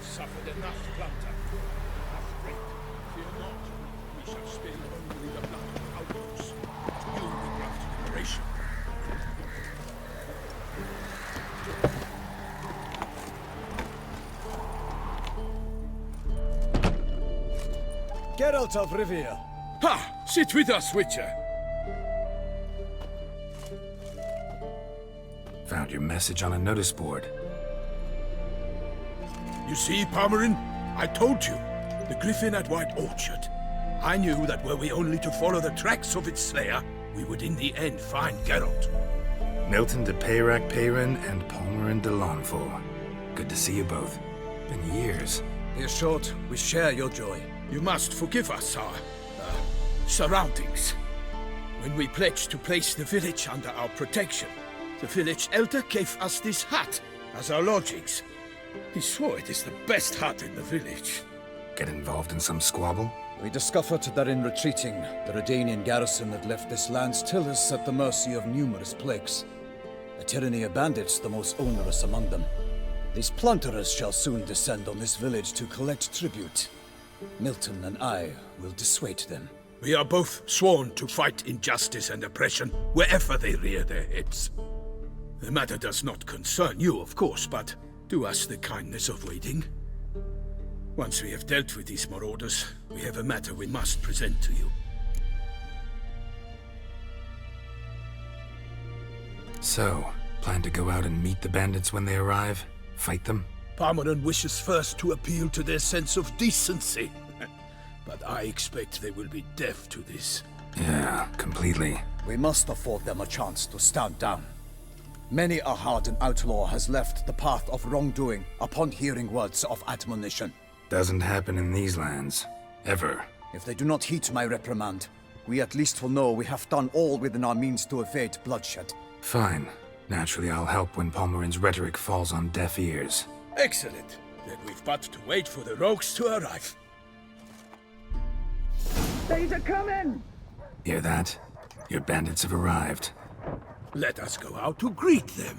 suffered enough plunder, enough rape. Fear not, we shall spill only the blood of outlaws. To you we grant liberation. Geralt of Rivia. Ha! Sit with us, Witcher. Found your message on a notice board. You see, Palmerin, I told you. The griffin at White Orchard. I knew that were we only to follow the tracks of its slayer, we would in the end find Geralt. Milton de Peyrac Peyrin and Palmerin de Lawnful. Good to see you both. Been years. Be assured, we share your joy. You must forgive us our surroundings. When we pledged to place the village under our protection, the village elder gave us this hut as our lodgings. He swore it is the best hut in the village. Get involved in some squabble? We discovered that in retreating, the Redanian garrison had left this land's tillers at the mercy of numerous plagues. A tyranny of bandits, the most onerous among them. These plunderers shall soon descend on this village to collect tribute. Milton and I will dissuade them. We are both sworn to fight injustice and oppression wherever they rear their heads. The matter does not concern you, of course, but do us the kindness of waiting. Once we have dealt with these marauders, we have a matter we must present to you. So, plan to go out and meet the bandits when they arrive? Fight them? Palmerin wishes first to appeal to their sense of decency. But I expect they will be deaf to this. Yeah, completely. We must afford them a chance to stand down. Many a hardened outlaw has left the path of wrongdoing upon hearing words of admonition. Doesn't happen in these lands. Ever. If they do not heed my reprimand, we at least will know we have done all within our means to evade bloodshed. Fine. Naturally, I'll help when Palmerin's rhetoric falls on deaf ears. Excellent. Then we've but to wait for the rogues to arrive. They's a coming! Hear that? Your bandits have arrived. Let us go out to greet them.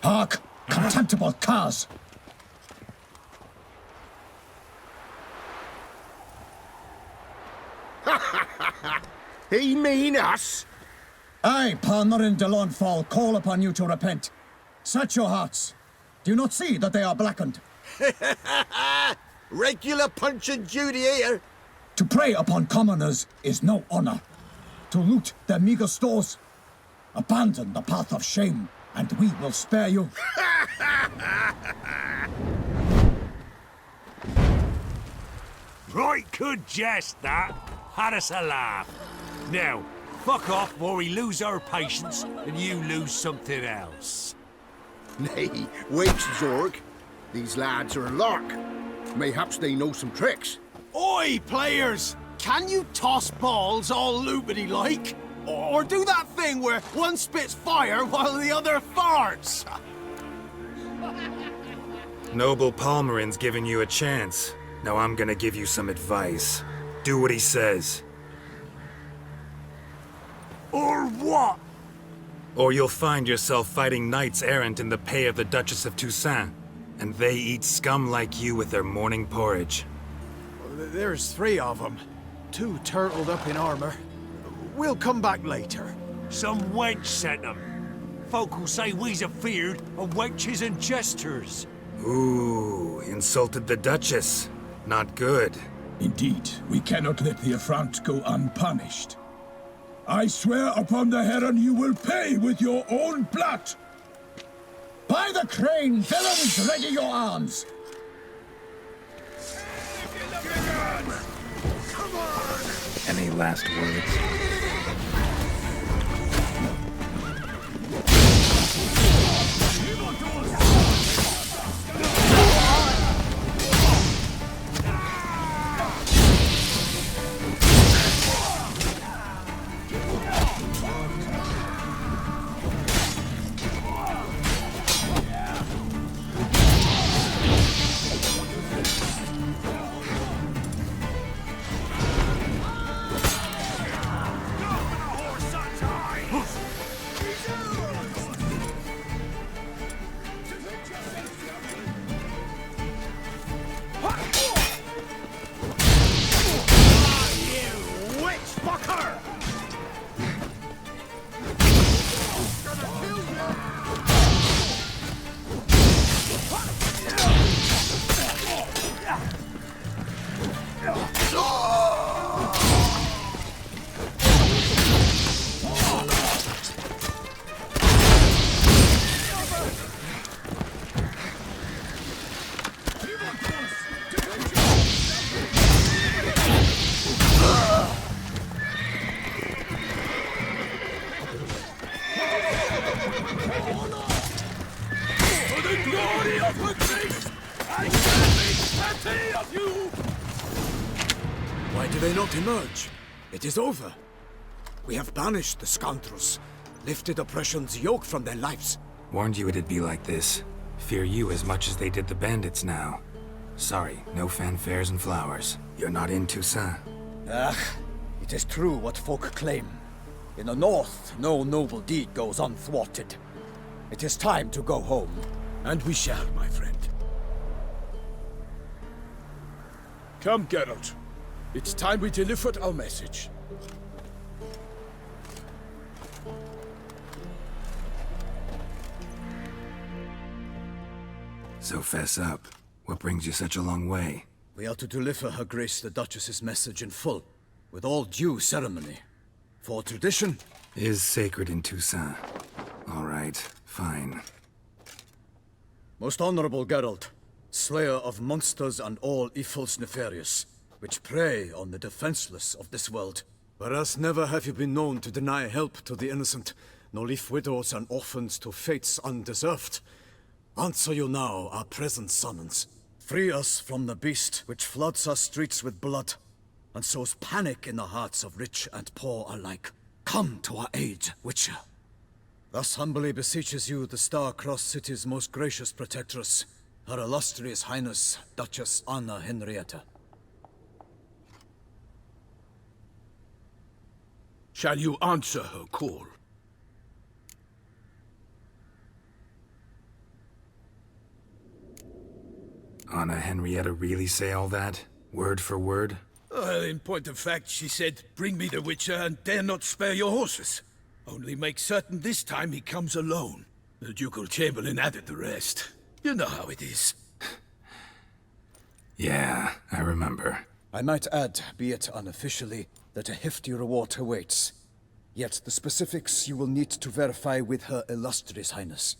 Hark! Contemptible curs! He mean us? I, Palmerin de Lawnfall, call upon you to repent. Set your hearts. Do you not see that they are blackened? Regular Punch and Judy here. To prey upon commoners is no honor. To loot their meager stores, abandon the path of shame, and we will spare you. Right good jest, that. Had us a laugh. Now, fuck off before we lose our patience and you lose something else. Nay, wait, Zorg. These lads are a lark. Mayhaps they know some tricks. Oi, players! Can you toss balls all loopity like? Or do that thing where one spits fire while the other farts? Noble Palmerin's giving you a chance. Now I'm gonna give you some advice. Do what he says. Or what? Or you'll find yourself fighting knights errant in the pay of the Duchess of Toussaint. And they eat scum like you with their morning porridge. There's 3 of them. 2 turtled up in armor. We'll come back later. Some wench sent them. Folk will say we's afeard of wenches and jesters. Ooh, insulted the Duchess. Not good. Indeed, we cannot let the affront go unpunished. I swear upon the heron you will pay with your own blood! By the crane, villains, ready your arms! Any last words? For the glory of her grace, I can make plenty of you! Why do they not emerge? It is over. We have banished the scoundrels, lifted oppression's yoke from their lives. Warned you it'd be like this. Fear you as much as they did the bandits now. Sorry, no fanfares and flowers. You're not in Toussaint. It is true what folk claim. In the north, no noble deed goes unthwarted. It is time to go home. And we shall, my friend. Come, Geralt. It's time we delivered our message. So fess up. What brings you such a long way? We are to deliver Her Grace the Duchess's message in full, with all due ceremony. For tradition Is sacred in Toussaint. All right, fine. Most honorable Geralt, slayer of monsters and all evils nefarious, which prey on the defenseless of this world. Whereas never have you been known to deny help to the innocent, nor leave widows and orphans to fates undeserved. Answer you now our present summons. Free us from the beast which floods our streets with blood, and sows panic in the hearts of rich and poor alike. Come to our aid, Witcher. Thus humbly beseeches you the Star-Crossed City's most gracious protectress, Her Illustrious Highness, Duchess Anna Henrietta. Shall you answer her call? Anna Henrietta really say all that? Word for word? Well, in point of fact, she said, bring me the Witcher and dare not spare your horses. Only make certain this time he comes alone. The Ducal Chamberlain added the rest. You know how it is. Yeah, I remember. I might add, be it unofficially, that a hefty reward awaits. Yet the specifics you will need to verify with Her Illustrious Highness.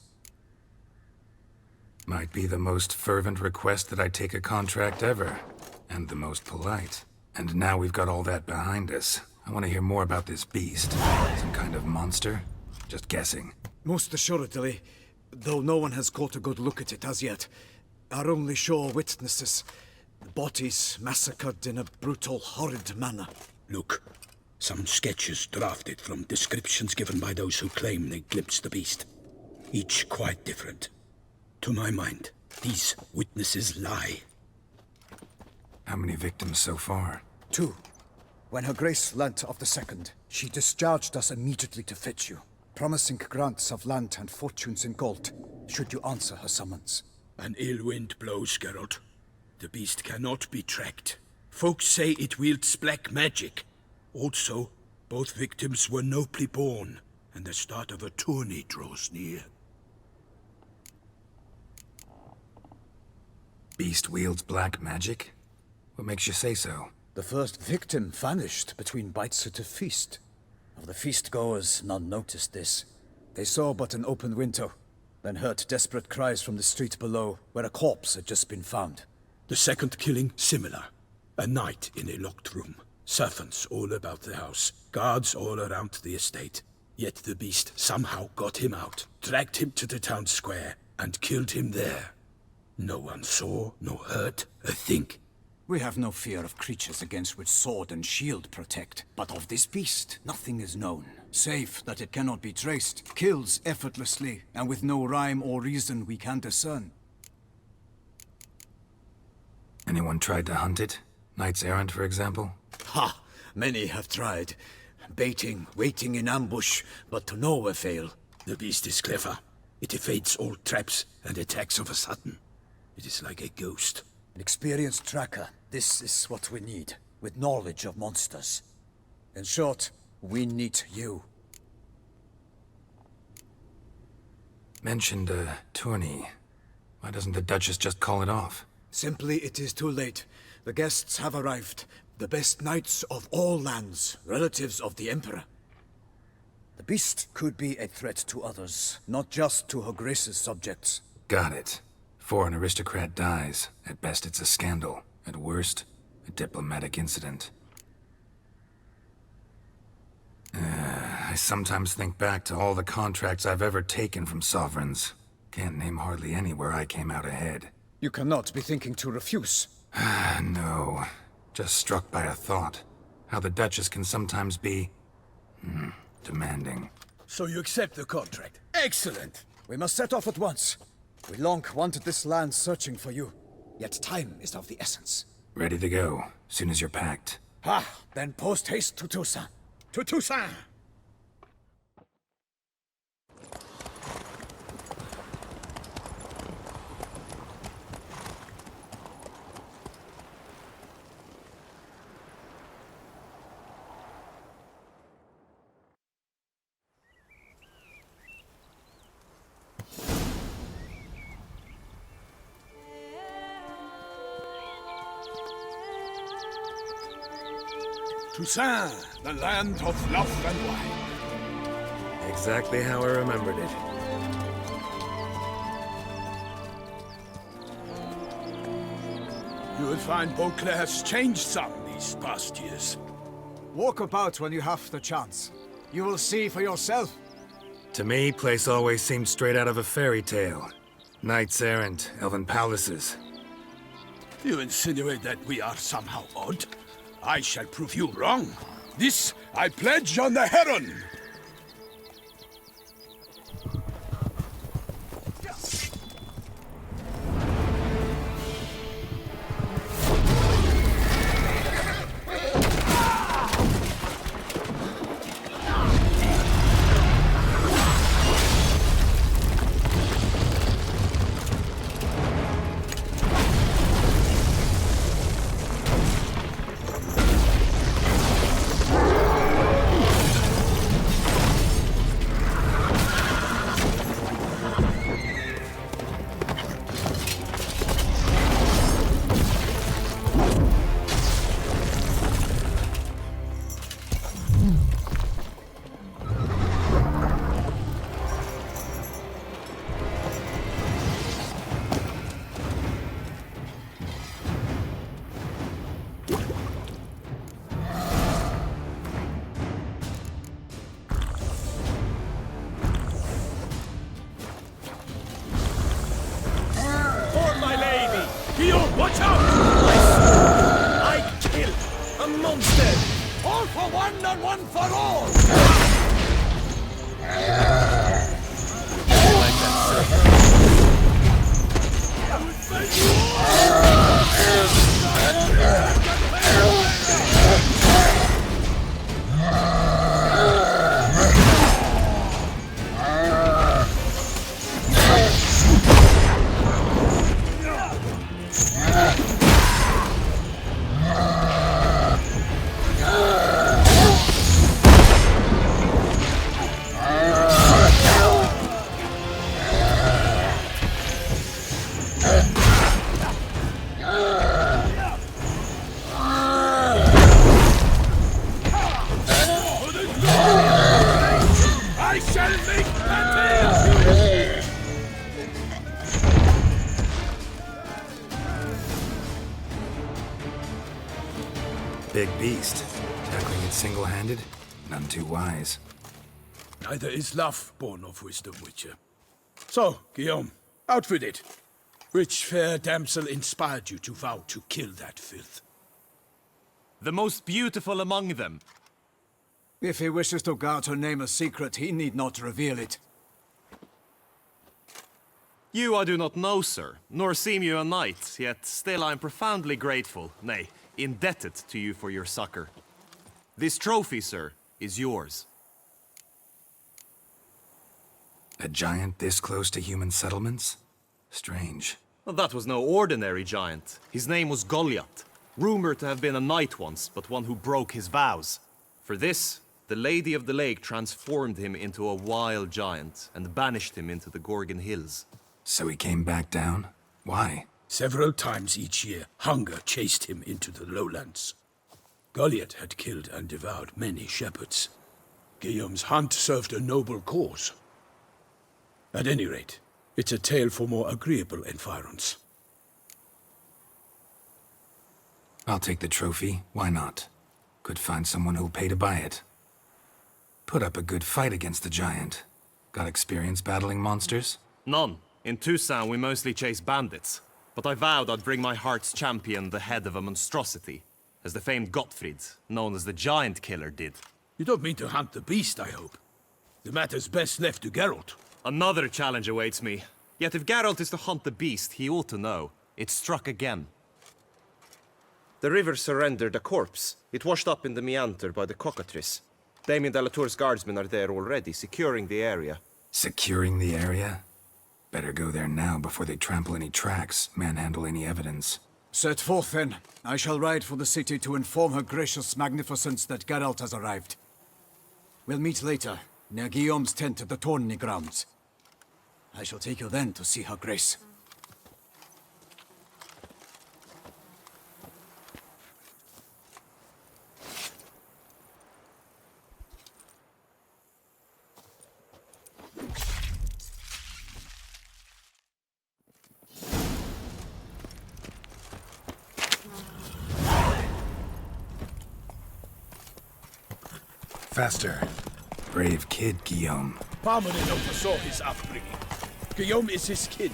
Might be the most fervent request that I take a contract ever. And the most polite. And now we've got all that behind us. I want to hear more about this beast. Some kind of monster? Just guessing. Most assuredly, though no one has caught a good look at it as yet. Our only sure witnesses. Bodies massacred in a brutal, horrid manner. Look, some sketches drafted from descriptions given by those who claim they glimpsed the beast. Each quite different. To my mind, these witnesses lie. How many victims so far? 2. When Her Grace learnt of the second, she discharged us immediately to fetch you, promising grants of land and fortunes in gold, should you answer her summons. An ill wind blows, Geralt. The beast cannot be tracked. Folks say it wields black magic. Also, both victims were nobly born, and the start of a tourney draws near. Beast wields black magic? What makes you say so? The first victim vanished between bites at a feast. Of the feast-goers, none noticed this. They saw but an open window, then heard desperate cries from the street below, where a corpse had just been found. The second killing, similar. A night in a locked room. Servants all about the house. Guards all around the estate. Yet the beast somehow got him out, dragged him to the town square, and killed him there. No one saw, nor heard a thing. We have no fear of creatures against which sword and shield protect. But of this beast, nothing is known. Save that it cannot be traced, kills effortlessly, and with no rhyme or reason we can discern. Anyone tried to hunt it? Knights errant, for example? Ha! Many have tried. Baiting, waiting in ambush, but to no avail. The beast is clever. It evades all traps and attacks of a sudden. It is like a ghost. An experienced tracker. This is what we need, with knowledge of monsters. In short, we need you. Mentioned a tourney. Why doesn't the Duchess just call it off? Simply, it is too late. The guests have arrived. The best knights of all lands, relatives of the Emperor. The beast could be a threat to others, not just to Her Grace's subjects. Got it. Before an aristocrat dies, at best it's a scandal. At worst, a diplomatic incident. I sometimes think back to all the contracts I've ever taken from sovereigns. Can't name hardly any where I came out ahead. You cannot be thinking to refuse. No. Just struck by a thought. How the Duchess can sometimes be... demanding. So you accept the contract? Excellent! We must set off at once. We long wanted this land searching for you. Yet time is of the essence. Ready to go, soon as you're packed. Then post haste to Toussaint. To Toussaint! Toussaint, the land of love and wine. Exactly how I remembered it. You will find Beauclair has changed some these past years. Walk about when you have the chance. You will see for yourself. To me, place always seemed straight out of a fairy tale. Knights errant, elven palaces. You insinuate that we are somehow odd? I shall prove you wrong. This I pledge on the Heron! Watch out! I kill a monster! All for one and one for all! Like that, Big beast. Tackling it single-handed? None too wise. Neither is love born of wisdom, Witcher. So, Guillaume, out with it. Which fair damsel inspired you to vow to kill that filth? The most beautiful among them. If he wishes to guard her name a secret, he need not reveal it. You I do not know, sir, nor seem you a knight, yet still I am profoundly grateful, nay, indebted to you for your succor. This trophy, sir, is yours. A giant this close to human settlements? Strange. Well, that was no ordinary giant. His name was Goliath, rumored to have been a knight once, but one who broke his vows. For this, the Lady of the Lake transformed him into a wild giant and banished him into the Gorgon Hills. So he came back down? Why? Several times each year, hunger chased him into the lowlands. Goliath had killed and devoured many shepherds. Guillaume's hunt served a noble cause. At any rate, it's a tale for more agreeable environs. I'll take the trophy. Why not? Could find someone who'll pay to buy it. Put up a good fight against the giant. Got experience battling monsters? None. In Toussaint, we mostly chase bandits. But I vowed I'd bring my heart's champion the head of a monstrosity, as the famed Gottfried, known as the Giant Killer, did. You don't mean to hunt the beast, I hope. The matter's best left to Geralt. Another challenge awaits me. Yet if Geralt is to hunt the beast, he ought to know. It struck again. The river surrendered a corpse. It washed up in the meander by the cockatrice. Damien de la Tour's guardsmen are there already, securing the area. Securing the area? Better go there now before they trample any tracks, manhandle any evidence. Set forth, then. I shall ride for the city to inform her gracious magnificence that Geralt has arrived. We'll meet later, near Guillaume's tent at the Tourney grounds. I shall take you then to see her grace. Faster. Brave kid, Guillaume. Parmanin oversaw his upbringing. Guillaume is his kin.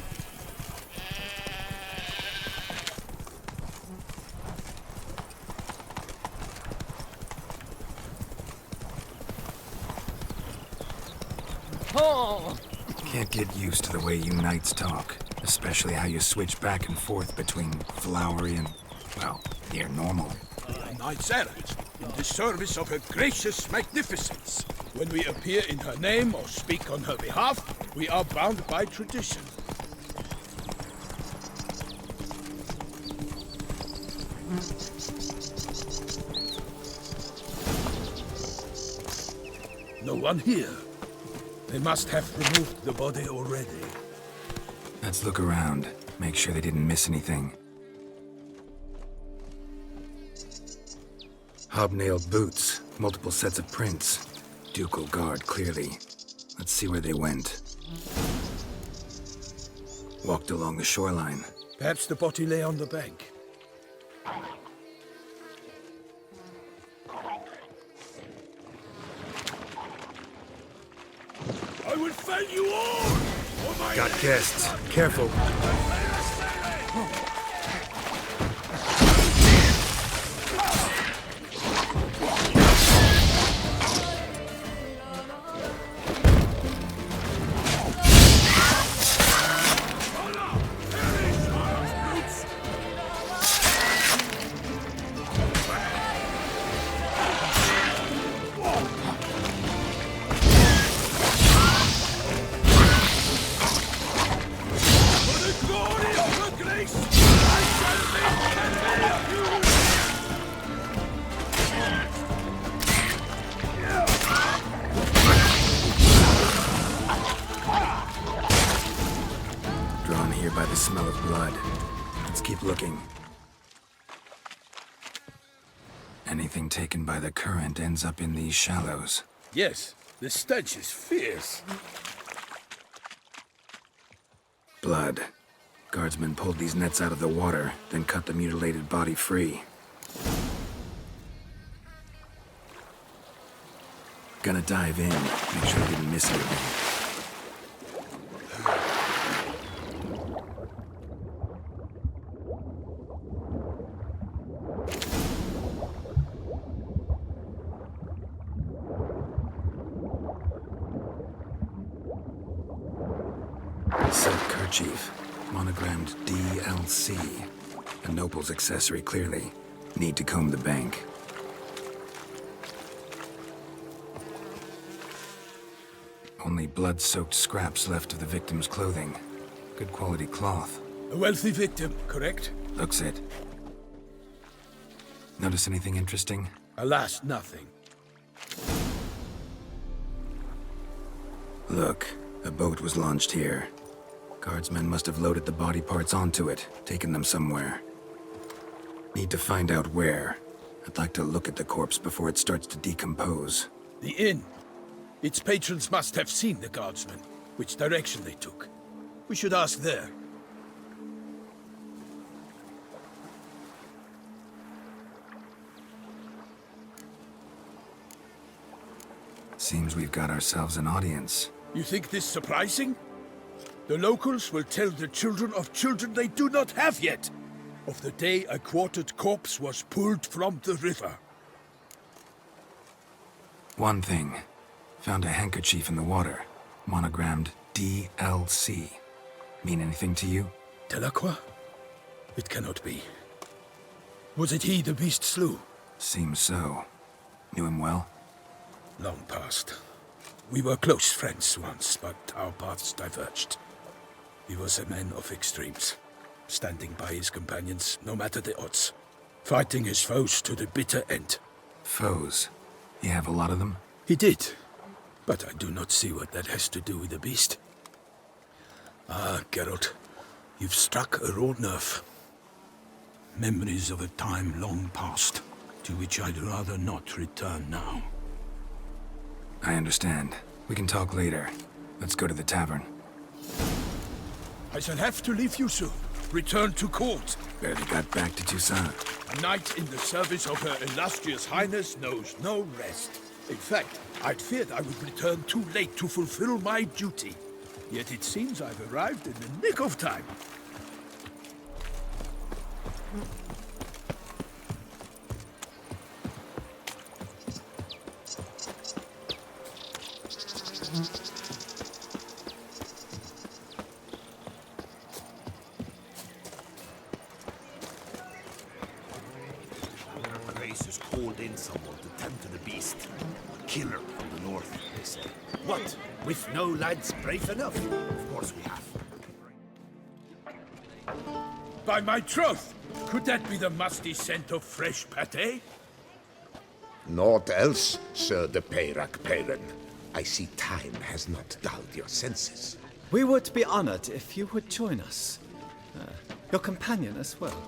Can't get used to the way you knights talk. Especially how you switch back and forth between flowery and, well, near normal. Knights errant, in the service of her gracious magnificence. When we appear in her name or speak on her behalf, we are bound by tradition. No one here. They must have removed the body already. Let's look around. Make sure they didn't miss anything. Hobnailed boots, multiple sets of prints. Ducal guard, clearly. Let's see where they went. Walked along the shoreline. Perhaps the body lay on the bank. I will fell you all! Got guests. Careful. Drawn here by the smell of blood. Let's keep looking. Anything taken by the current ends up in these shallows. Yes, the stench is fierce. Blood. Guardsmen pulled these nets out of the water, then cut the mutilated body free. Gonna dive in, make sure I didn't miss anything. Silk kerchief, monogrammed DLC. A noble's accessory, clearly. Need to comb the bank. Only blood-soaked scraps left of the victim's clothing. Good quality cloth. A wealthy victim, correct? Looks it. Notice anything interesting? Alas, nothing. Look, a boat was launched here. Guardsmen must have loaded the body parts onto it, taken them somewhere. Need to find out where. I'd like to look at the corpse before it starts to decompose. The inn. Its patrons must have seen the guardsmen, which direction they took. We should ask there. Seems we've got ourselves an audience. You think this surprising? The locals will tell the children of children they do not have yet, of the day a quartered corpse was pulled from the river. One thing. Found a handkerchief in the water. Monogrammed DLC. Mean anything to you? Delacroix? It cannot be. Was it he the beast slew? Seems so. Knew him well? Long past. We were close friends once, but our paths diverged. He was a man of extremes, standing by his companions no matter the odds, fighting his foes to the bitter end. Foes? You have a lot of them? He did, but I do not see what that has to do with the beast. Ah, Geralt, you've struck a raw nerve. Memories of a time long past, to which I'd rather not return now. I understand. We can talk later. Let's go to the tavern. I shall have to leave you soon. Return to court. Barely got back to Toussaint. A knight in the service of Her Illustrious Highness knows no rest. In fact, I'd feared I would return too late to fulfill my duty. Yet it seems I've arrived in the nick of time. Grace has called in someone to tend to the beast. A killer from the north, they say. What? With no lads brave enough? Of course we have. By my troth, could that be the musty scent of fresh pâté? Naught else, Sir de Peyrac-Peyran. I see time has not dulled your senses. We would be honored if you would join us. Your companion as well.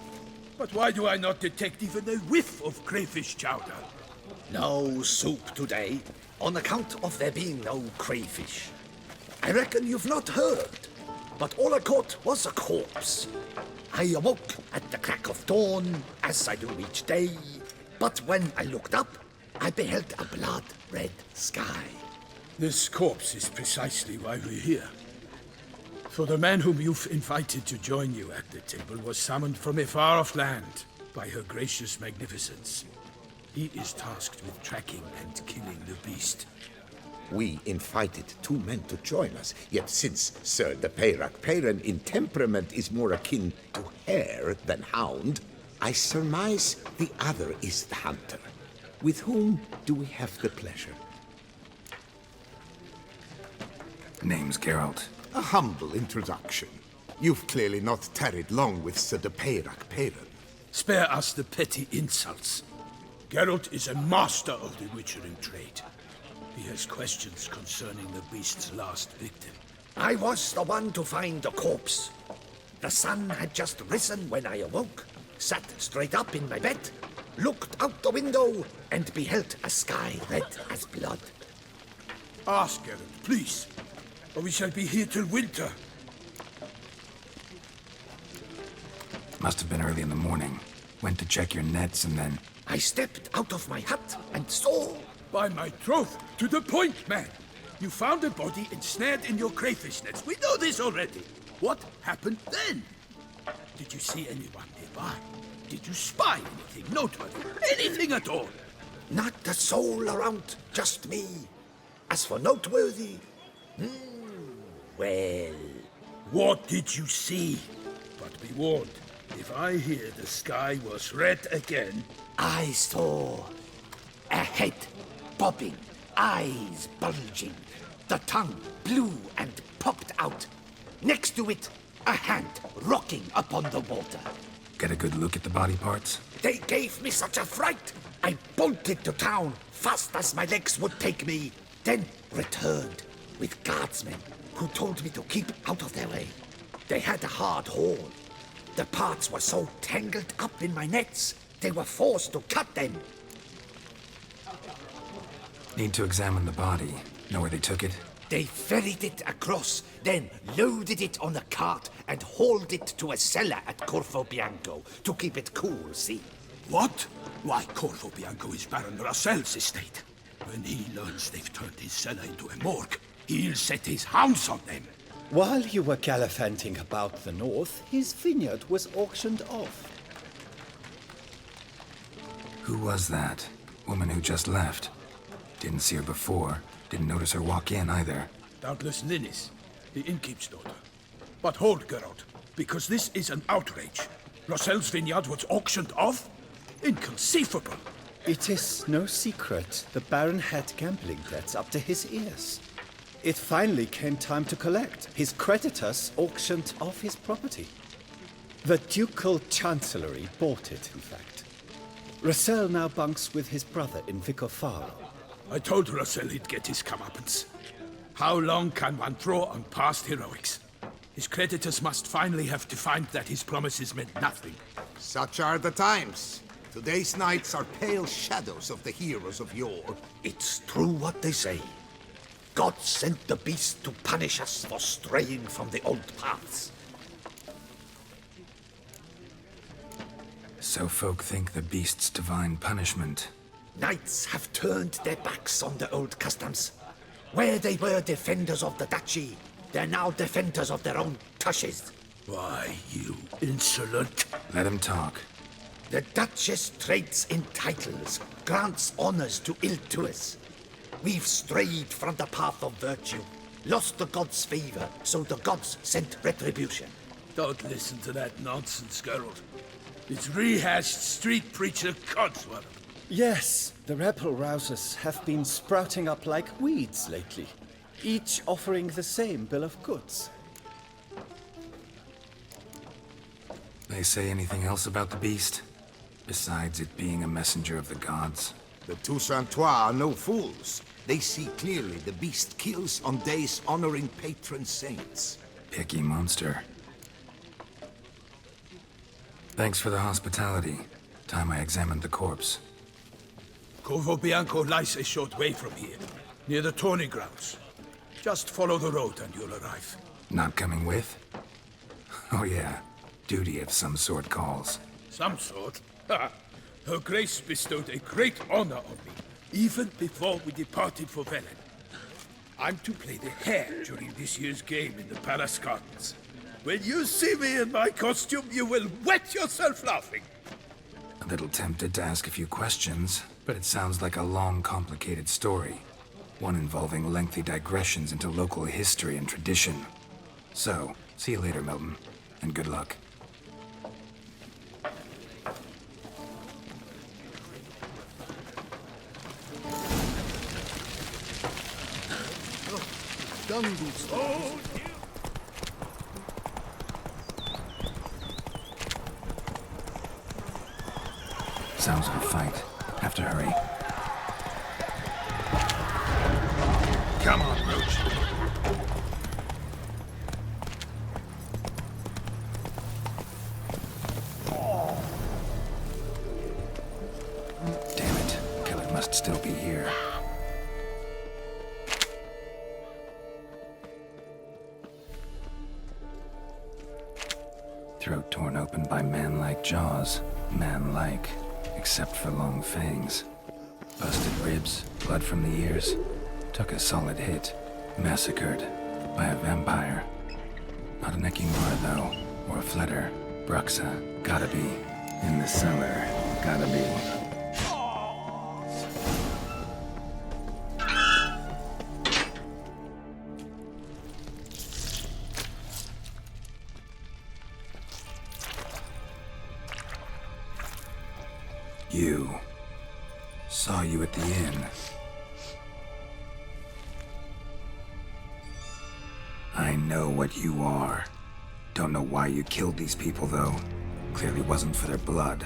But why do I not detect even a whiff of crayfish chowder? No soup today, on account of there being no crayfish. I reckon you've not heard, but all I caught was a corpse. I awoke at the crack of dawn, as I do each day, but when I looked up, I beheld a blood-red sky. This corpse is precisely why we're here. For the man whom you've invited to join you at the table was summoned from a far-off land by her gracious magnificence. He is tasked with tracking and killing the beast. We invited 2 men to join us, yet since Sir de Peyrac-Peyran in temperament is more akin to hare than hound, I surmise the other is the hunter. With whom do we have the pleasure? Name's Geralt. A humble introduction. You've clearly not tarried long with Sir de Peyrac-Peyran. Spare us the petty insults. Geralt is a master of the witchering trade. He has questions concerning the beast's last victim. I was the one to find the corpse. The sun had just risen when I awoke, sat straight up in my bed, looked out the window, and beheld a sky red as blood. Ask Geralt, please, or we shall be here till winter. Must have been early in the morning. Went to check your nets and then... I stepped out of my hut and saw... By my troth, to the point, man. You found a body ensnared in your crayfish nets. We know this already. What happened then? Did you see anyone nearby? Did you spy anything noteworthy? Anything at all? Not a soul around, just me. As for noteworthy... well... What did you see? But be warned, if I hear the sky was red again... I saw a head bobbing, eyes bulging, the tongue blue and popped out. Next to it, a hand rocking upon the water. Get a good look at the body parts? They gave me such a fright. I bolted to town fast as my legs would take me, then returned with guardsmen who told me to keep out of their way. They had a hard haul. The parts were so tangled up in my nets, they were forced to cut them. Need to examine the body. Know where they took it? They ferried it across, then loaded it on a cart and hauled it to a cellar at Corvo Bianco to keep it cool, see? What? Why, Corvo Bianco is Baron Russell's estate. When he learns they've turned his cellar into a morgue, he'll set his hounds on them. While you were gallivanting about the north, his vineyard was auctioned off. Who was that? Woman who just left. Didn't see her before. Didn't notice her walk in either. Doubtless Ninnis, the innkeep's daughter. But hold, Geralt, because this is an outrage. Roselle's vineyard was auctioned off? Inconceivable! It is no secret the Baron had gambling debts up to his ears. It finally came time to collect. His creditors auctioned off his property. The Ducal Chancellery bought it, in fact. Roselle now bunks with his brother in Vicofaro. I told Roselle he'd get his comeuppance. How long can one draw on past heroics? His creditors must finally have defined that his promises meant nothing. Such are the times. Today's knights are pale shadows of the heroes of yore. It's true what they say. God sent the beast to punish us for straying from the old paths. So folk think the beast's divine punishment. Knights have turned their backs on the old customs. Where they were defenders of the duchy, they're now defenders of their own tushes. Why, you insolent... Let him talk. The Duchess trades in titles, grants honors to ill-doers. We've strayed from the path of virtue, lost the gods' favor, so the gods sent retribution. Don't listen to that nonsense, Geralt. It's rehashed street preacher codswallop. Yes, the rebel rousers have been sprouting up like weeds lately, each offering the same bill of goods. They say anything else about the beast? Besides it being a messenger of the gods? The TOUSSAINT are no fools. They see clearly the beast kills on days honoring patron saints. Picky monster. Thanks for the hospitality. Time I examined the corpse. Corvo Bianco lies a short way from here, near the tourney grounds. Just follow the road and you'll arrive. Not coming with? Oh yeah, duty of some sort calls. Some sort? Ha! Her Grace bestowed a great honor on me, even before we departed for Velen. I'm to play the hare during this year's game in the Palace Gardens. When you see me in my costume, you will wet yourself laughing. A little tempted to ask a few questions, but it sounds like a long, complicated story. One involving lengthy digressions into local history and tradition. So, see you later, Milton, and good luck. Sounds like a fight. Have to hurry. Come on, Roach. Damn it. Killer must still be here. Throat torn open by man-like jaws. Man-like, except for long fangs. Busted ribs, blood from the ears. Took a solid hit. Massacred by a vampire. Not an Ekimar, though, or a Fletter. BRUXA. Gotta be. In the cellar. Gotta be. You. Saw you at the inn. I know what you are. Don't know why you killed these people, though. Clearly wasn't for their blood.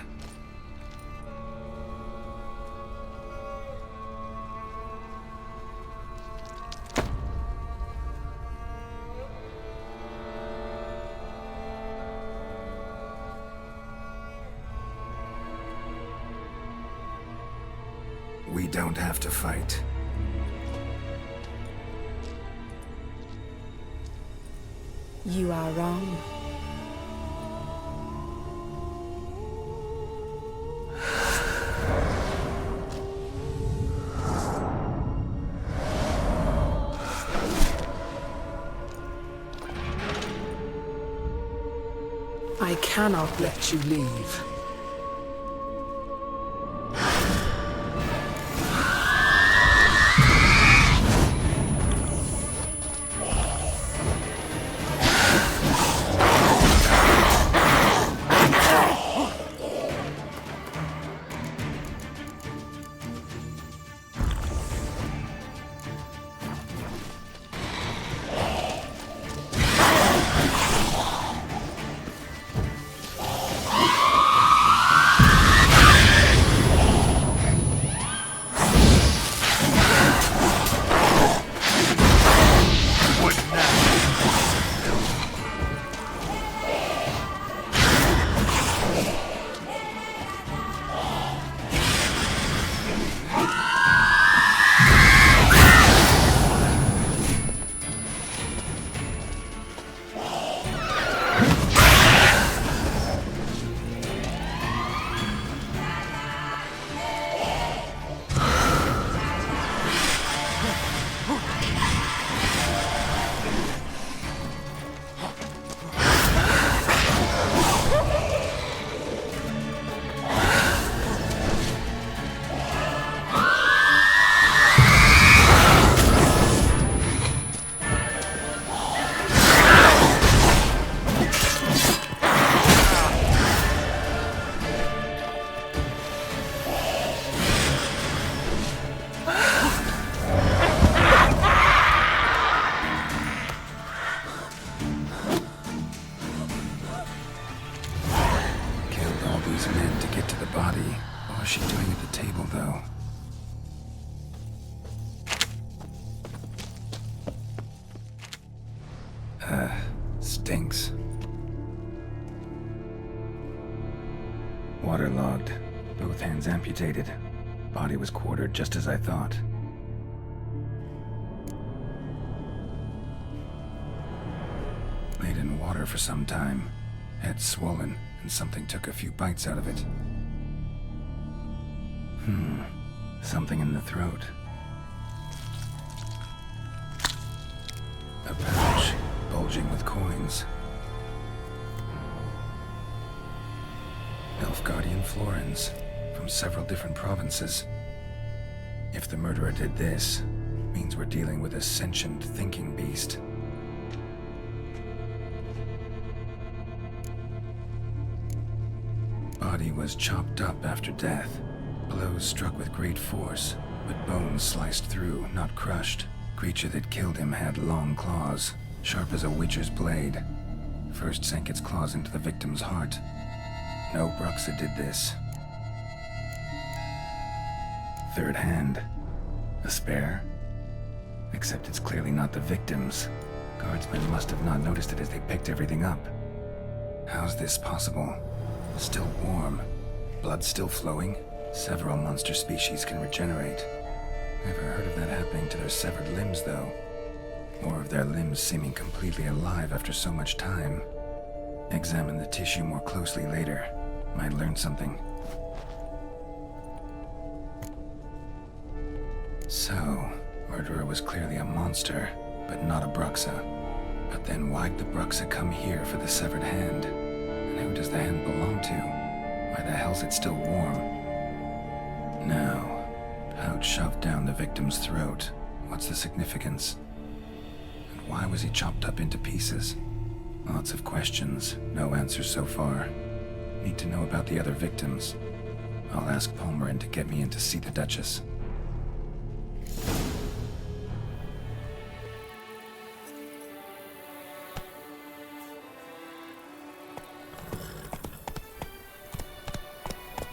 We don't have to fight. You are wrong. I cannot let you leave. Stinks. Waterlogged. Both hands amputated. Body was quartered just as I thought. Laid in water for some time. Head swollen, and something took a few bites out of it. Something in the throat. A pouch, bulging with coins. Elfguardian florins, from several different provinces. If the murderer did this, means we're dealing with a sentient thinking beast. Body was chopped up after death. Blows struck with great force, but bones sliced through, not crushed. Creature that killed him had long claws, sharp as a witcher's blade. First sank its claws into the victim's heart. No BRUXA did this. Third hand. A spare? Except it's clearly not the victim's. Guardsmen must have not noticed it as they picked everything up. How's this possible? Still warm. Blood still flowing? Several monster species can regenerate. Never heard of that happening to their severed limbs, though. Or of their limbs seeming completely alive after so much time. Examine the tissue more closely later. Might learn something. So, murderer was clearly a monster, but not a BRUXA. But then why'd the BRUXA come here for the severed hand? And who does the hand belong to? Why the hell's it still warm? Now, pouch shoved down the victim's throat. What's the significance? And why was he chopped up into pieces? Lots of questions, no answers so far. Need to know about the other victims. I'll ask Palmerin to get me in to see the Duchess.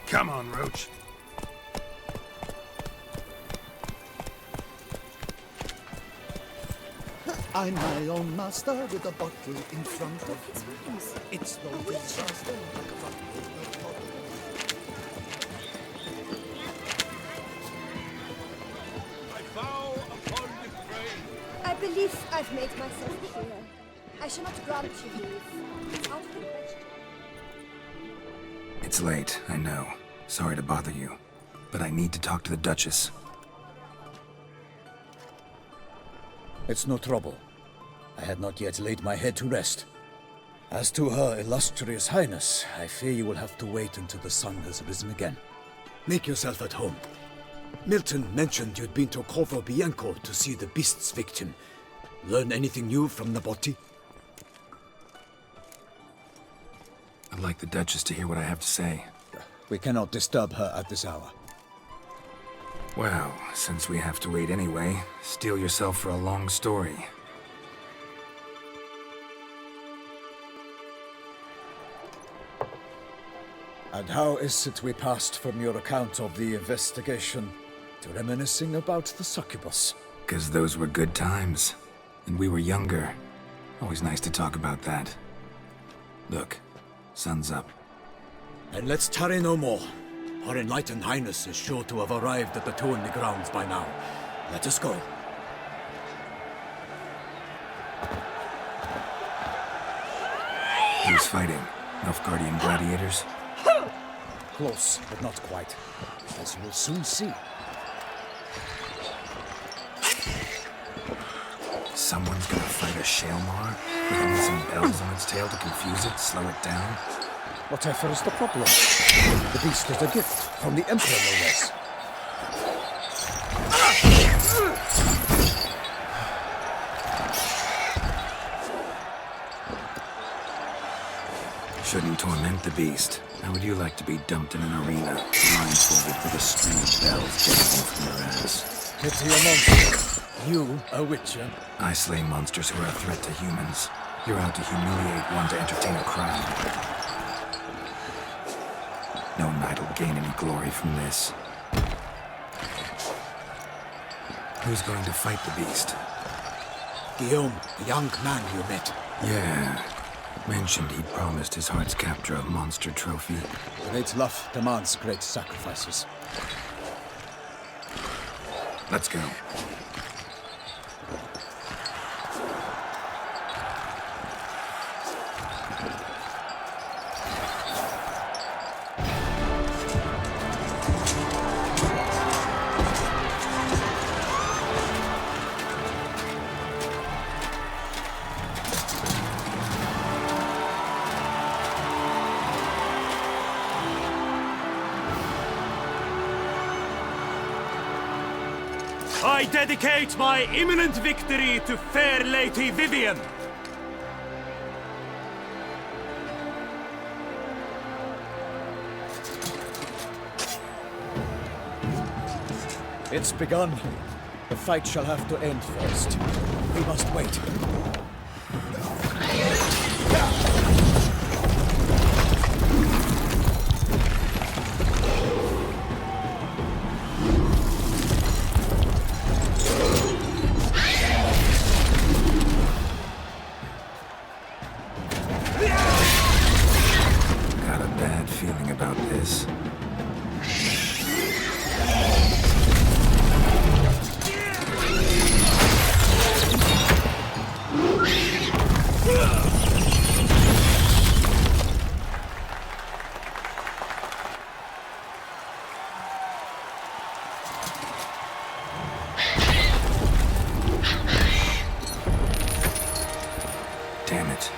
Come on, Roach. I'm my own master with a bottle in front of me. It's no disaster. I vow upon the grave. I believe I've made myself clear. I shall not grant you leave. It's out of the question. It's late, I know. Sorry to bother you. But I need to talk to the Duchess. It's no trouble. I had not yet laid my head to rest. As to her illustrious highness, I fear you will have to wait until the sun has risen again. Make yourself at home. Milton mentioned you'd been to CORVO BIANCO to see the beast's victim. Learn anything new from the body? I'd like the Duchess to hear what I have to say. We cannot disturb her at this hour. Well, since we have to wait anyway, steel yourself for a long story. And how is it we passed from your account of the investigation to reminiscing about the succubus? 'Cause those were good times. And we were younger. Always nice to talk about that. Look, sun's up. And let's tarry no more. Her enlightened highness is sure to have arrived at the Tourney grounds by now. Let us go. Who's fighting? Nilfgaardian gladiators? Close, but not quite. As you will soon see. Someone's gonna fight a SHAELMAAR with only some bells on its tail to confuse it, slow it down? Whatever is the problem? The beast is a gift from the Emperor, no less. Shouldn't torment the beast. How would you like to be dumped in an arena, blindfolded with a string of bells dangling from your ass? Pity a monster. You, a witcher? I slay monsters who are a threat to humans. You're out to humiliate one to entertain a crowd. No knight will gain any glory from this. Who's going to fight the beast? Guillaume, the young man you met. Yeah. Mentioned he'd promised his heart's captor a monster trophy. Great love demands great sacrifices. Let's go. I dedicate my imminent victory to fair Lady Vivian. It's begun. The fight shall have to end first. We must wait. Got a bad feeling about this. Damn it.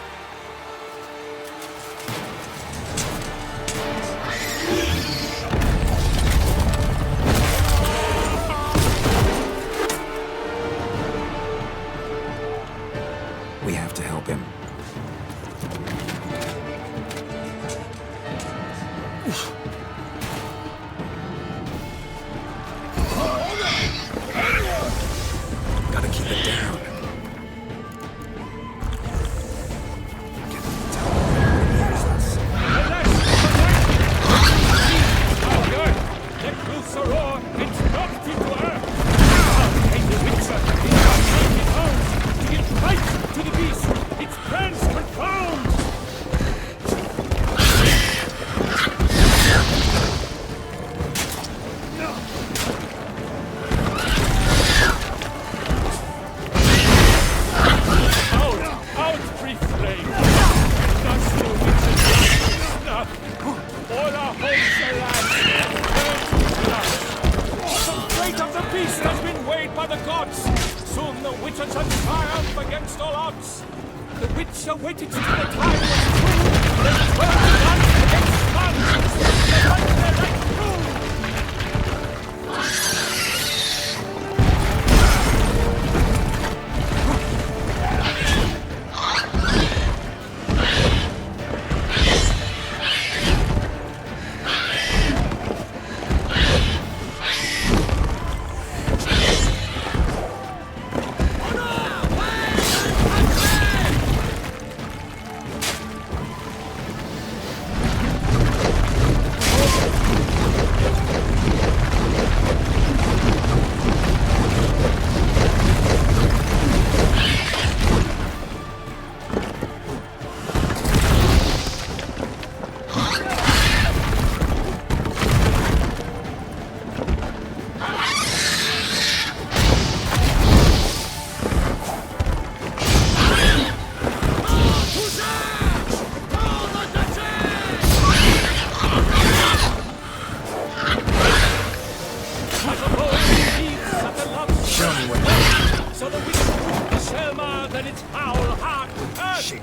We have to help him. Gotta keep it down. The Witcher waited till the time was true, then turned guns against guns, the thunder like true! So that we can put the SHAELMAAR, then its foul heart shit.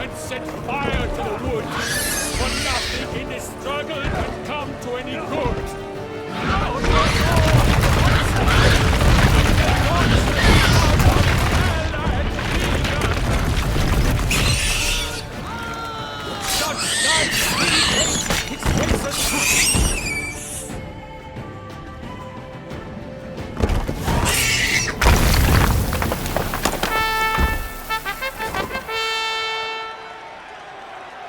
And set fire to the wood, for nothing in this struggle can come to any good.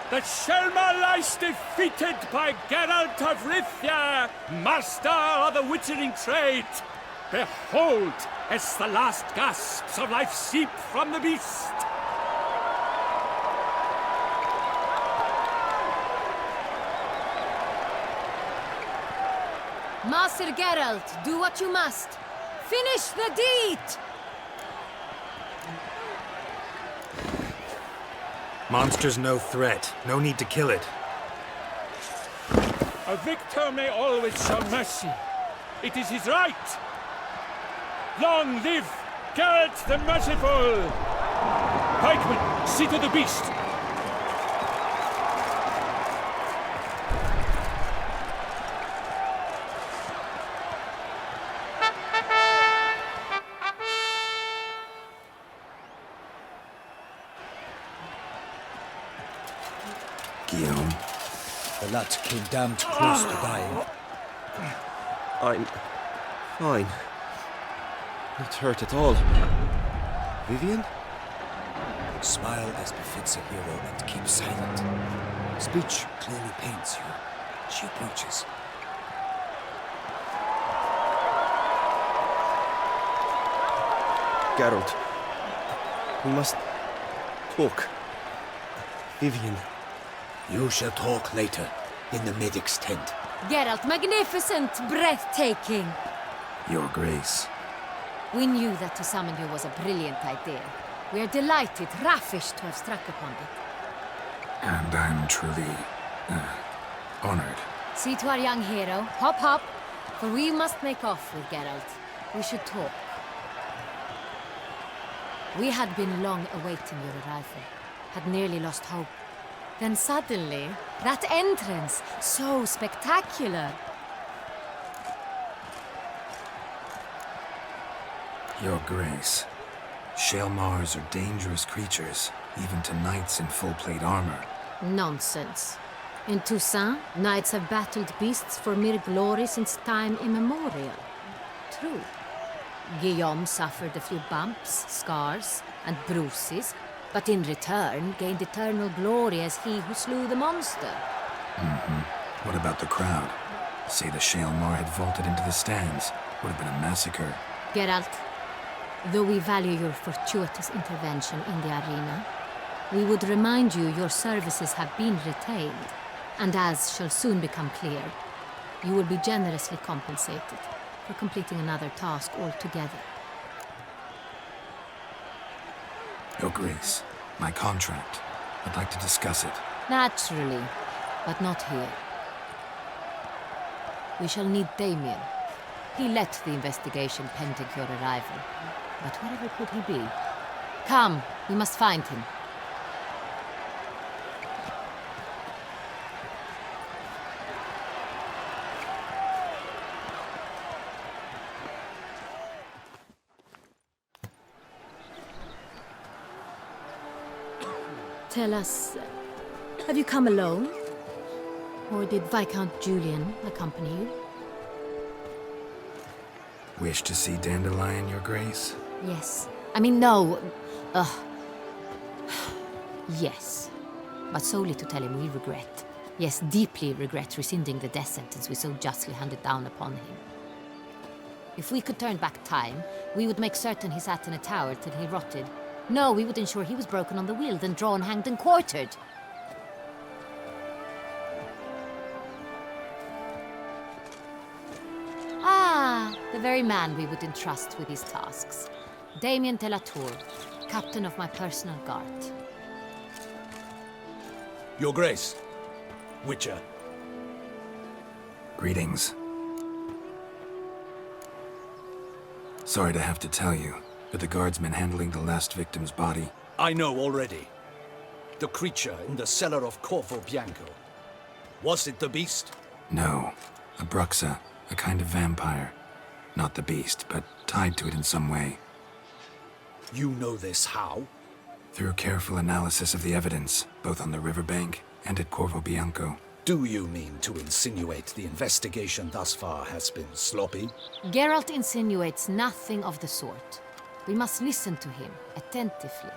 The SHAELMAAR lies defeated by Geralt of Rivia, master of the witchering trade. Behold, as the last gasps of life seep from the beast. Master Geralt, do what you must. Finish the deed! Monster's no threat. No need to kill it. A victor may always show mercy. It is his right. Long live Geralt the Merciful! Pikeman, see to the beast. Guillaume. The lad came damned close to dying. I'm fine. Not hurt at all. Vivian? Smile as befits a hero and keep silent. Speech clearly pains you. She approaches. Geralt. We must talk. Vivian. You shall talk later, in the medic's tent. Geralt, magnificent, breathtaking. Your Grace. We knew that to summon you was a brilliant idea. We are delighted, ravished to have struck upon it. And I'm truly honored. See to our young hero. Hop, hop. For we must make off with Geralt. We should talk. We had been long awaiting your arrival. Had nearly lost hope. Then suddenly, that entrance, so spectacular. Your Grace. SHAELMAARs are dangerous creatures, even to knights in full-plate armor. Nonsense. In Toussaint, knights have battled beasts for mere glory since time immemorial. True. Guillaume suffered a few bumps, scars, and bruises, but in return gained eternal glory as he who slew the monster. What about the crowd? Say the SHAELMAAR had vaulted into the stands. Would have been a massacre. Geralt, though we value your fortuitous intervention in the arena, we would remind you your services have been retained, and as shall soon become clear, you will be generously compensated for completing another task altogether. Your Grace, my contract. I'd like to discuss it. Naturally, but not here. We shall need Damien. He led the investigation pending your arrival. But wherever could he be? Come, we must find him. Tell us, have you come alone? Or did Viscount Julian accompany you? Wish to see Dandelion, Your Grace? Yes. I mean, no. Yes. But solely to tell him we regret. Yes, deeply regret rescinding the death sentence we so justly handed down upon him. If we could turn back time, we would make certain he sat in a tower till he rotted. No, we would ensure he was broken on the wheel, then drawn, hanged, and quartered. Ah, the very man we would entrust with these tasks. Damien de la Tour, captain of my personal guard. Your Grace, Witcher. Greetings. Sorry to have to tell you, but the guardsman handling the last victim's body... I know already. The creature in the cellar of CORVO Bianco. Was it the beast? No, a BRUXA, a kind of vampire. Not the beast, but tied to it in some way. You know this how? Through careful analysis of the evidence, both on the riverbank and at Corvo Bianco. Do you mean to insinuate the investigation thus far has been sloppy? Geralt insinuates nothing of the sort. We must listen to him attentively.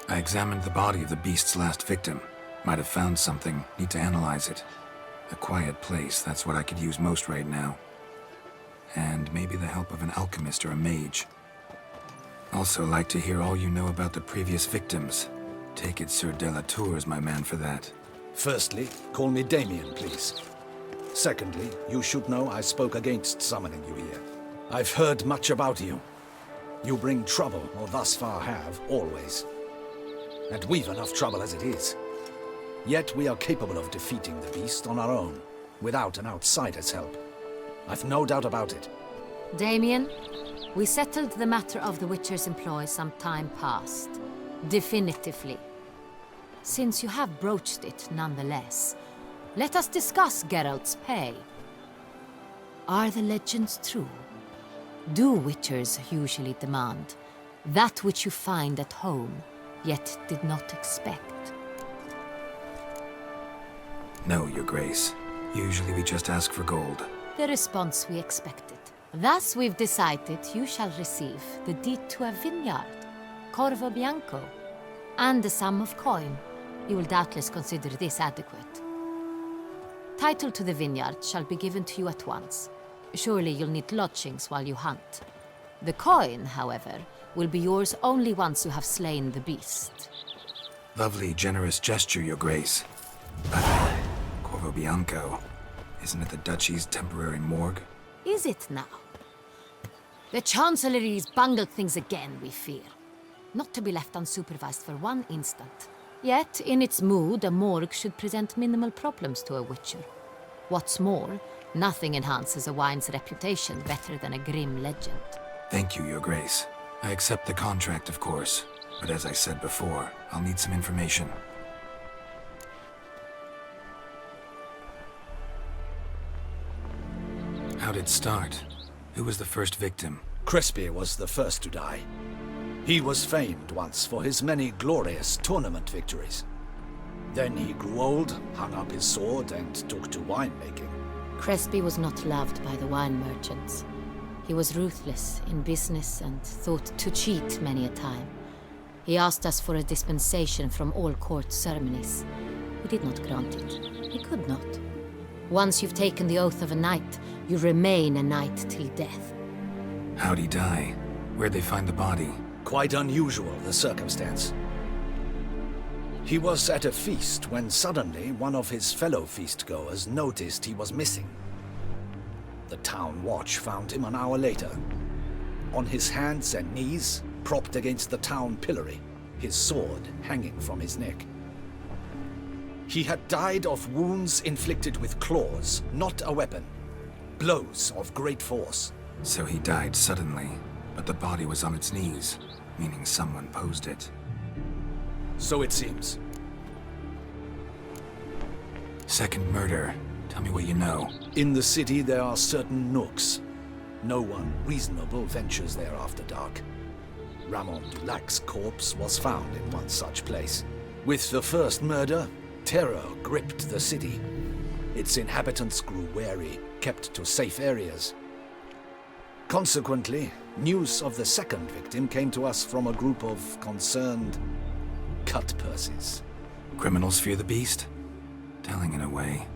I examined the body of the beast's last victim. Might have found something, need to analyze it. A quiet place, that's what I could use most right now. And maybe the help of an alchemist or a mage. Also like to hear all you know about the previous victims. Take it Sir de la Tour is my man for that. Firstly, call me Damien, please. Secondly, you should know I spoke against summoning you here. I've heard much about you. You bring trouble, or thus far have, always. And we've enough trouble as it is. Yet we are capable of defeating the beast on our own, without an outsider's help. I've no doubt about it. Damien, we settled the matter of the Witcher's employ some time past. Definitively. Since you have broached it nonetheless, let us discuss Geralt's pay. Are the legends true? Do Witchers usually demand that which you find at home, yet did not expect? No, Your Grace. Usually we just ask for gold. The response we expected. Thus we've decided you shall receive the deed to a vineyard, Corvo Bianco, and the sum of coin. You will doubtless consider this adequate. Title to the vineyard shall be given to you at once. Surely you'll need lodgings while you hunt. The coin, however, will be yours only once you have slain the beast. Lovely, generous gesture, Your Grace. But Corvo Bianco, isn't it the Duchy's temporary morgue? Is it now? The Chancellery's bungled things again, we fear. Not to be left unsupervised for one instant. Yet, in its mood, a morgue should present minimal problems to a Witcher. What's more, nothing enhances a wine's reputation better than a grim legend. Thank you, Your Grace. I accept the contract, of course. But as I said before, I'll need some information. How'd it start? Who was the first victim? Crespi was the first to die. He was famed once for his many glorious tournament victories. Then he grew old, hung up his sword, and took to winemaking. Crespi was not loved by the wine merchants. He was ruthless in business and thought to cheat many a time. He asked us for a dispensation from all court ceremonies. We did not grant it. He could not. Once you've taken the oath of a knight, you remain a knight till death. How'd he die? Where'd they find the body? Quite unusual, the circumstance. He was at a feast when suddenly one of his fellow feastgoers noticed he was missing. The town watch found him an hour later. On his hands and knees, propped against the town pillory, his sword hanging from his neck. He had died of wounds inflicted with claws, not a weapon. Blows of great force. So he died suddenly, but the body was on its knees, meaning someone posed it. So it seems. Second murder. Tell me what you know. In the city there are certain nooks. No one reasonable ventures there after dark. Ramon Dulac's corpse was found in one such place. With the first murder, terror gripped the city. Its inhabitants grew wary, kept to safe areas. Consequently, news of the second victim came to us from a group of concerned cut-purses. Criminals fear the beast? Telling in a way.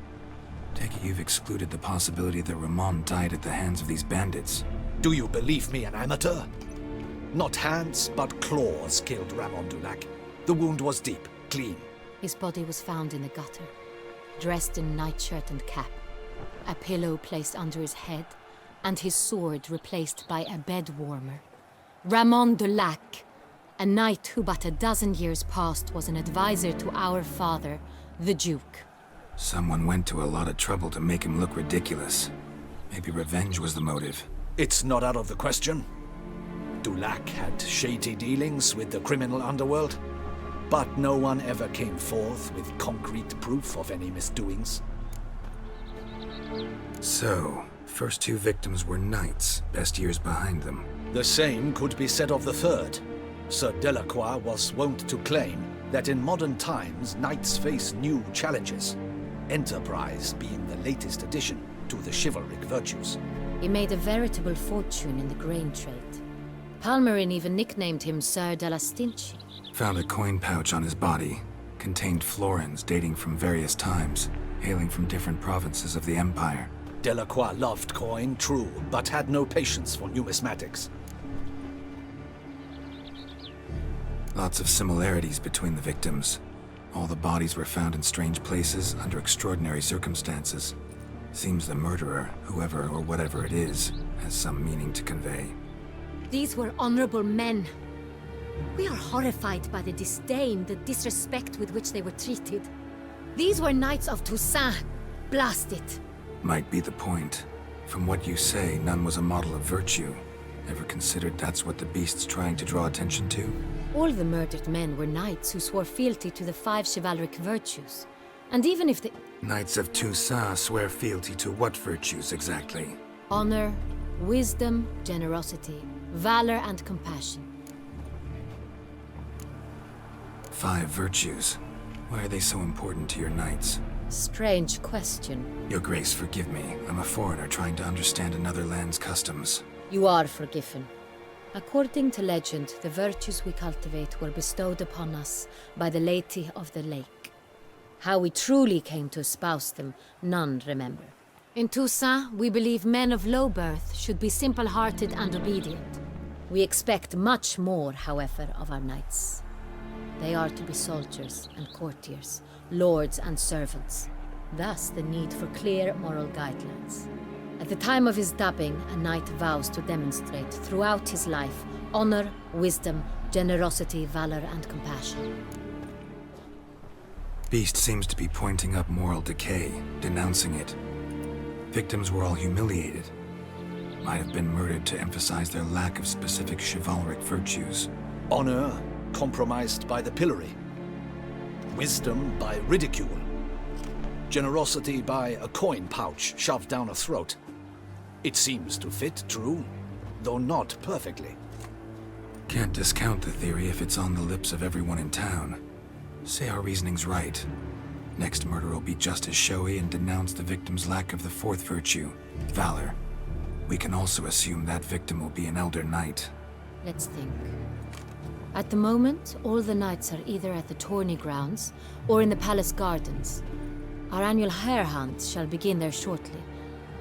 Take it you've excluded the possibility that Ramon died at the hands of these bandits. Do you believe me an amateur? Not hands, but claws killed Ramon Dulac. The wound was deep, clean. His body was found in the gutter, dressed in nightshirt and cap, a pillow placed under his head, and his sword replaced by a bed warmer. Ramon Dulac, a knight who but a dozen years past was an advisor to our father, the Duke. Someone went to a lot of trouble to make him look ridiculous. Maybe revenge was the motive. It's not out of the question. Dulac had shady dealings with the criminal underworld, but no one ever came forth with concrete proof of any misdoings. So, first two victims were knights, best years behind them. The same could be said of the third. Sir Delacroix was wont to claim that in modern times knights face new challenges, enterprise being the latest addition to the chivalric virtues. He made a veritable fortune in the grain trade. Palmerin even nicknamed him Sir de la Stinchi. Found a coin pouch on his body. Contained florins dating from various times, hailing from different provinces of the Empire. Delacroix loved coin, true, but had no patience for numismatics. Lots of similarities between the victims. All the bodies were found in strange places under extraordinary circumstances. Seems the murderer, whoever or whatever it is, has some meaning to convey. These were honorable men. We are horrified by the disdain, the disrespect with which they were treated. These were knights of Toussaint. Blast it. Might be the point. From what you say, none was a model of virtue. Ever considered that's what the beast's trying to draw attention to? All the murdered men were knights who swore fealty to the 5 chivalric virtues. And even if the Knights of Toussaint swear fealty to what virtues exactly? honor, wisdom, generosity, valor, and compassion. 5 virtues. Why are they so important to your knights? Strange question. Your Grace, forgive me. I'm a foreigner trying to understand another land's customs. You are forgiven. According to legend, the virtues we cultivate were bestowed upon us by the Lady of the Lake. How we truly came to espouse them, none remember. In Toussaint, we believe men of low birth should be simple-hearted and obedient. We expect much more, however, of our knights. They are to be soldiers and courtiers, lords and servants. Thus, the need for clear moral guidelines. At the time of his dubbing, a knight vows to demonstrate throughout his life honor, wisdom, generosity, valor, and compassion. Beast seems to be pointing up moral decay, denouncing it. Victims were all humiliated. Might have been murdered to emphasize their lack of specific chivalric virtues. Honor compromised by the pillory. Wisdom by ridicule. Generosity by a coin pouch shoved down a throat. It seems to fit, true, though not perfectly. Can't discount the theory if it's on the lips of everyone in town. Say our reasoning's right. Next murder will be just as showy and denounce the victim's lack of the 4th virtue, valor. We can also assume that victim will be an elder knight. Let's think. At the moment, all the knights are either at the tourney grounds or in the palace gardens. Our annual hare hunt shall begin there shortly.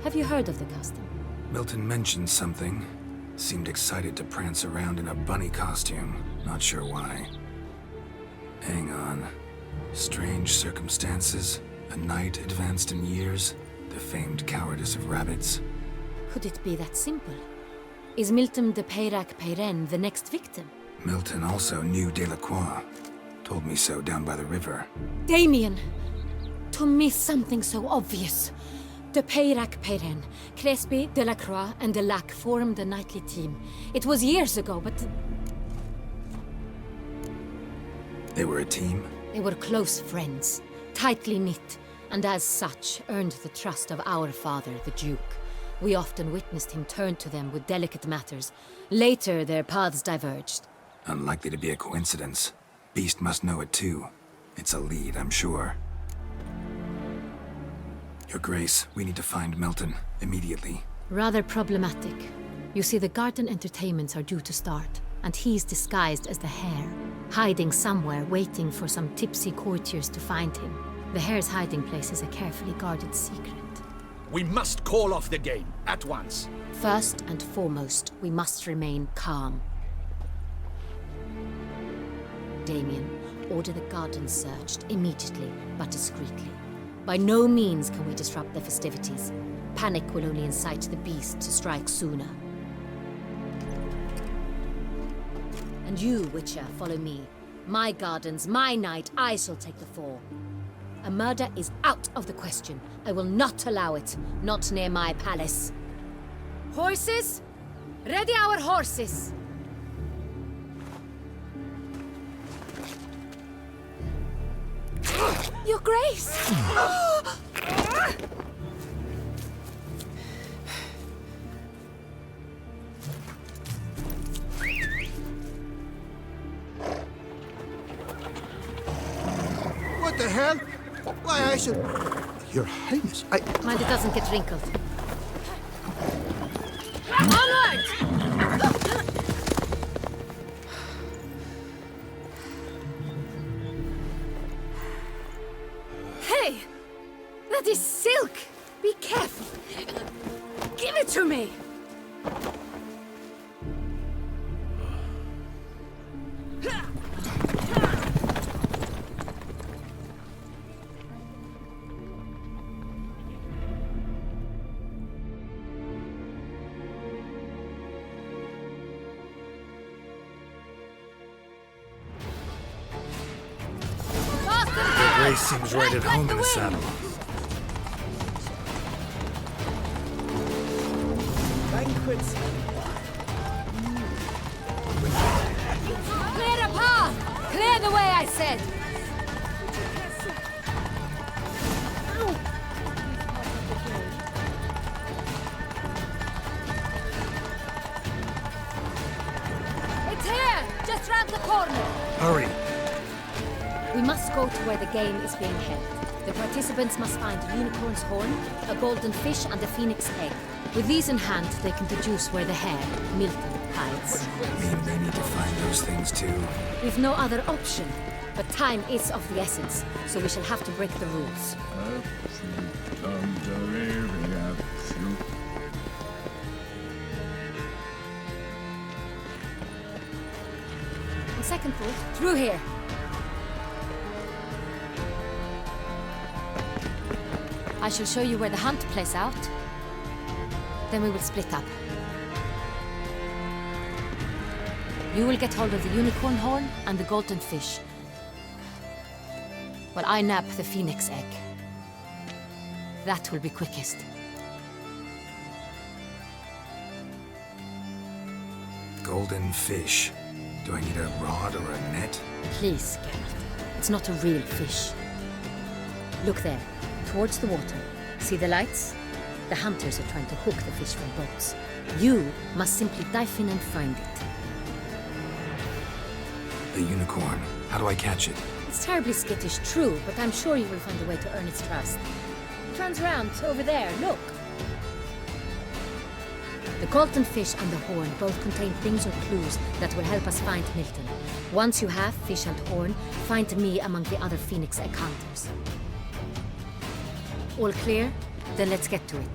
Have you heard of the custom? Milton mentioned something. Seemed excited to prance around in a bunny costume. Not sure why. Hang on. Strange circumstances. A knight advanced in years. The famed cowardice of rabbits. Could it be that simple? Is Milton de Peyrac-Peyren the next victim? Milton also knew Delacroix. Told me so down by the river. Damien! To miss something so obvious. De Peyrac Perrin, Crespi, Delacroix, and Delac formed a knightly team. It was years ago, but... They were a team? They were close friends, tightly knit, and as such earned the trust of our father, the Duke. We often witnessed him turn to them with delicate matters. Later, their paths diverged. Unlikely to be a coincidence. Beast must know it too. It's a lead, I'm sure. Your Grace, we need to find Milton, immediately. Rather problematic. You see, the garden entertainments are due to start, and he's disguised as the Hare, hiding somewhere, waiting for some tipsy courtiers to find him. The Hare's hiding place is a carefully guarded secret. We must call off the game, at once. First and foremost, we must remain calm. Damien, order the garden searched immediately, but discreetly. By no means can we disrupt the festivities. Panic will only incite the beast to strike sooner. And you, Witcher, follow me. My gardens, my night, I shall take the fall. A murder is out of the question. I will not allow it. Not near my palace. Horses? Ready our horses! Your Grace! What the hell? Why, I should... Your Highness, Mind it doesn't get wrinkled. Onward! Hey! That is silk! Be careful! Give it to me! Grace seems right at home in the saddle. Banquets. Clear a path! Clear the way, I said! It's here! Just round the corner! Hurry! We must go to where the game is being held. The participants must find a unicorn's horn, a golden fish, and a phoenix egg. With these in hand, they can deduce where the Hare, Milton, hides. Mean they need to find those things too. We've no other option. But time is of the essence, so we shall have to break the rules. On second thought, through here. I shall show you where the hunt plays out. Then we will split up. You will get hold of the unicorn horn and the golden fish, while I nab the phoenix egg. That will be quickest. Golden fish. Do I need a rod or a net? Please, Geralt. It's not a real fish. Look there, towards the water. See the lights? The hunters are trying to hook the fish from boats. You must simply dive in and find it. The unicorn. How do I catch it? It's terribly skittish, true, but I'm sure you will find a way to earn its trust. It turns around, over there, look. The golden fish and the horn both contain things or clues that will help us find Milton. Once you have fish and horn, find me among the other phoenix egg hunters. All clear? Then let's get to it.